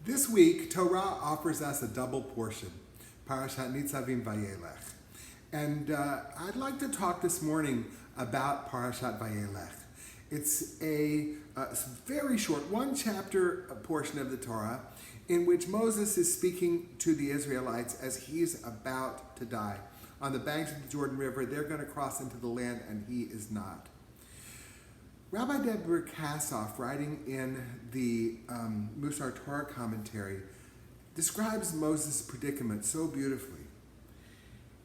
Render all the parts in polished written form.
This week, Torah offers us a double portion, Parashat Nitzavim-Vayeilech. And I'd like to talk this morning about Parashat Vayeilech. It's a very short, one chapter portion of the Torah in which Moses is speaking to the Israelites as he's about to die. On the banks of the Jordan River, they're going to cross into the land, and he is not. Rabbi Deborah Kassoff, writing in the Musar Torah commentary, describes Moses' predicament so beautifully.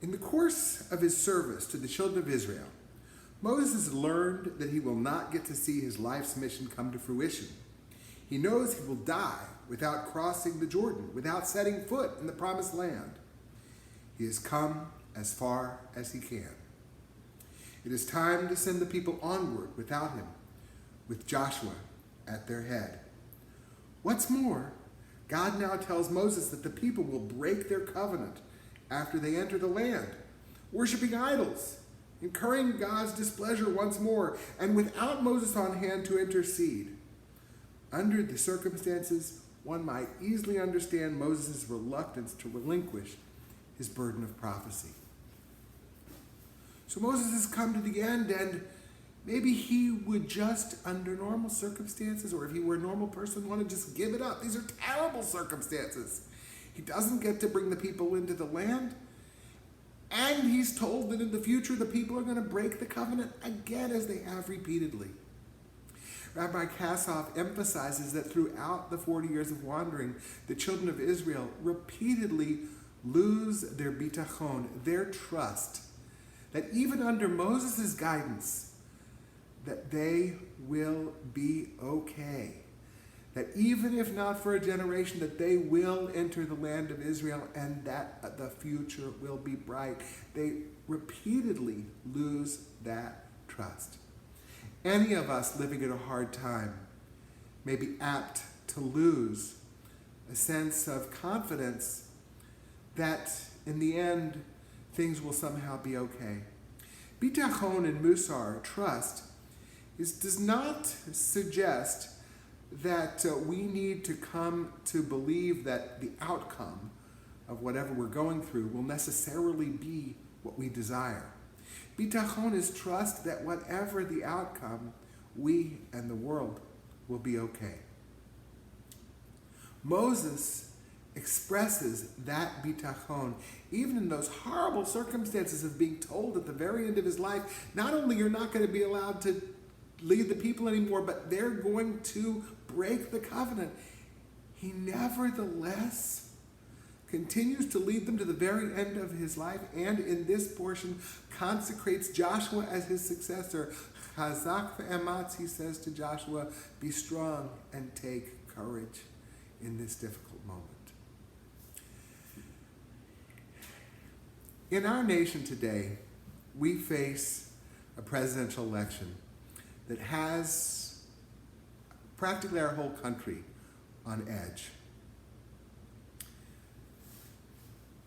In the course of his service to the children of Israel, Moses learned that he will not get to see his life's mission come to fruition. He knows he will die without crossing the Jordan, without setting foot in the promised land. He has come as far as he can. It is time to send the people onward without him, with Joshua at their head. What's more, God now tells Moses that the people will break their covenant after they enter the land, worshiping idols, incurring God's displeasure once more, and without Moses on hand to intercede. Under the circumstances, one might easily understand Moses' reluctance to relinquish his burden of prophecy. So Moses has come to the end, and maybe he would just, under normal circumstances, or if he were a normal person, want to just give it up. These are terrible circumstances. He doesn't get to bring the people into the land, and he's told that in the future the people are going to break the covenant again, as they have repeatedly. Rabbi Kassoff emphasizes that throughout the 40 years of wandering, the children of Israel repeatedly lose their bitachon, their trust, that even under Moses' guidance, that they will be okay. That even if not for a generation, that they will enter the land of Israel and that the future will be bright. They repeatedly lose that trust. Any of us living at a hard time may be apt to lose a sense of confidence that in the end, things will somehow be okay. Bitachon and Musar, trust, does not suggest that we need to come to believe that the outcome of whatever we're going through will necessarily be what we desire. Bitachon is trust that whatever the outcome, we and the world will be okay. Moses expresses that bitachon, even in those horrible circumstances of being told at the very end of his life, not only you're not going to be allowed to lead the people anymore, but they're going to break the covenant. He nevertheless continues to lead them to the very end of his life, and in this portion consecrates Joshua as his successor. Chazak ve'ematz, he says to Joshua, be strong and take courage in this difficult moment. In our nation today, we face a presidential election that has practically our whole country on edge.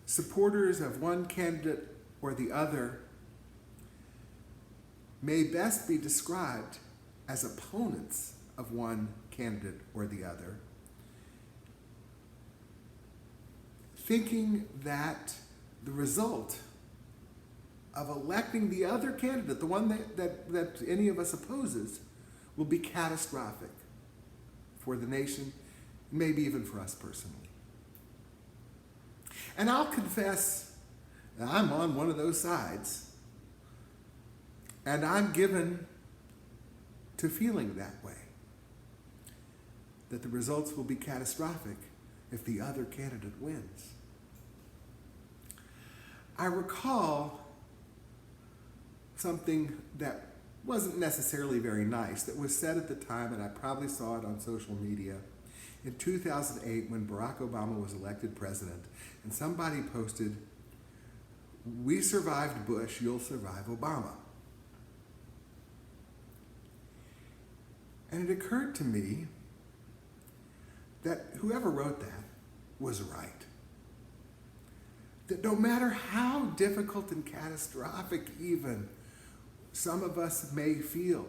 Supporters of one candidate or the other may best be described as opponents of one candidate or the other, thinking that the result of electing the other candidate, the one that any of us opposes, will be catastrophic for the nation, maybe even for us personally. And I'll confess that I'm on one of those sides, and I'm given to feeling that way, that the results will be catastrophic if the other candidate wins. I recall something that wasn't necessarily very nice that was said at the time, and I probably saw it on social media, in 2008 when Barack Obama was elected president, and somebody posted, "We survived Bush, you'll survive Obama." And it occurred to me that whoever wrote that was right. That no matter how difficult and catastrophic even some of us may feel,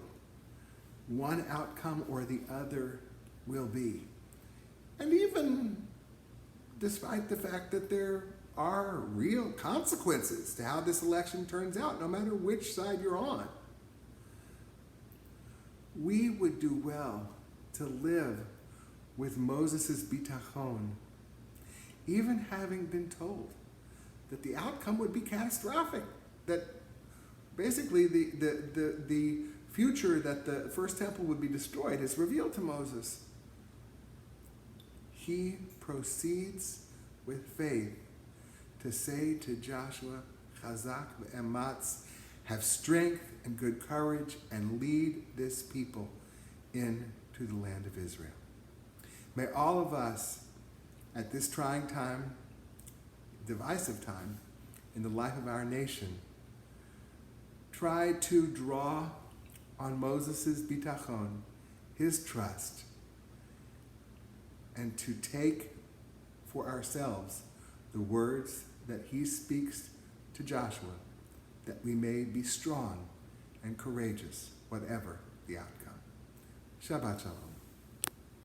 one outcome or the other will be. And even despite the fact that there are real consequences to how this election turns out, no matter which side you're on. We would do well to live with Moses' bitachon, even having been told that the outcome would be catastrophic, that basically the future that the first temple would be destroyed is revealed to Moses. He proceeds with faith to say to Joshua, Chazak ve'ematz, have strength and good courage and lead this people into the land of Israel. May all of us at this trying time, divisive time in the life of our nation, try to draw on Moses' bitachon, his trust, and to take for ourselves the words that he speaks to Joshua, that we may be strong and courageous, whatever the outcome. Shabbat Shalom.